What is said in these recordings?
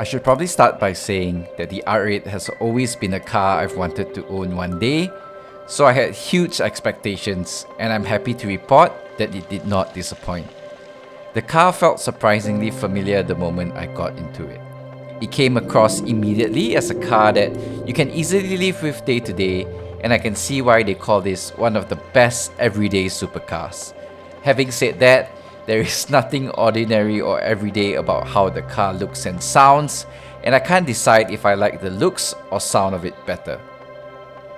I should probably start by saying that the R8 has always been a car I've wanted to own one day, so I had huge expectations, and I'm happy to report that it did not disappoint. The car felt surprisingly familiar the moment I got into it. It came across immediately as a car that you can easily live with day to day, and I can see why they call this one of the best everyday supercars. Having said that, there is nothing ordinary or everyday about how the car looks and sounds, and I can't decide if I like the looks or sound of it better.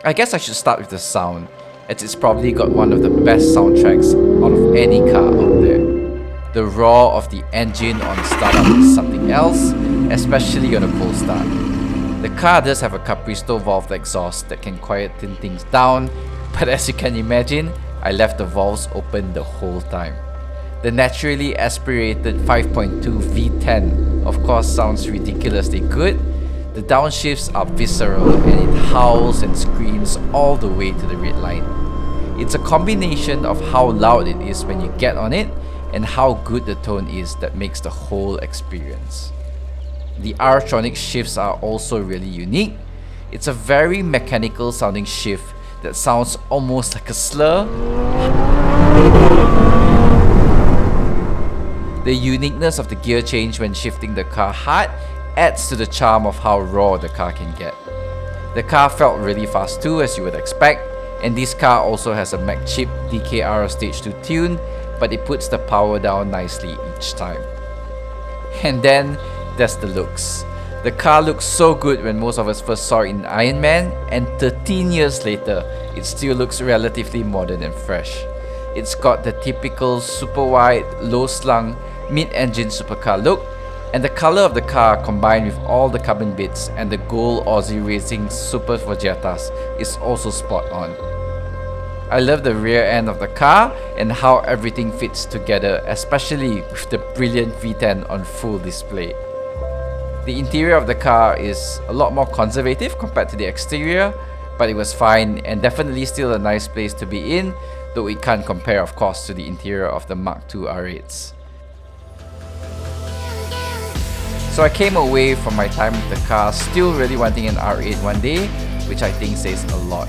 I guess I should start with the sound, as it's probably got one of the best soundtracks out of any car out there. The roar of the engine on startup is something else, especially on a cold start. The car does have a Capristo Valved Exhaust that can quieten things down, but as you can imagine, I left the valves open the whole time. The naturally aspirated 5.2 V10 of course sounds ridiculously good. The downshifts are visceral and it howls and screams all the way to the red line. It's a combination of how loud it is when you get on it and how good the tone is that makes the whole experience. The R-tronic shifts are also really unique. It's a very mechanical sounding shift that sounds almost like a slur. The uniqueness of the gear change when shifting the car hard adds to the charm of how raw the car can get. The car felt really fast too, as you would expect, and this car also has a mcchip-dkr stage 2 tune, but it puts the power down nicely each time. And then there's the looks. The car looks so good when most of us first saw it in Iron Man, and 13 years later, it still looks relatively modern and fresh. It's got the typical super wide, low slung, mid-engine supercar look, and the color of the car combined with all the carbon bits and the gold OZ Racing Superforgiatas is also spot on. I love the rear end of the car and how everything fits together, especially with the brilliant V10 on full display. The interior of the car is a lot more conservative compared to the exterior, but it was fine and definitely still a nice place to be in, though it can't compare of course to the interior of the Mark II R8s. So I came away from my time with the car still really wanting an R8 one day, which I think says a lot.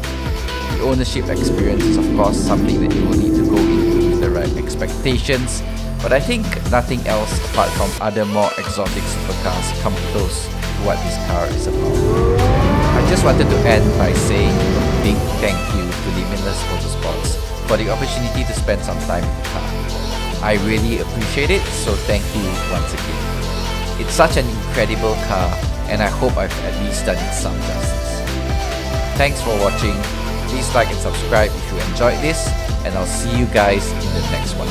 The ownership experience is of course something that you will need to go into with the right expectations, but I think nothing else apart from other more exotic supercars come close to what this car is about. I just wanted to end by saying a big thank you to Limitless Motorsports for the opportunity to spend some time with the car. I really appreciate it, so thank you once again. It's such an incredible car, and I hope I've at least done it some justice. Thanks for watching. Please like and subscribe if you enjoyed this, and I'll see you guys in the next one.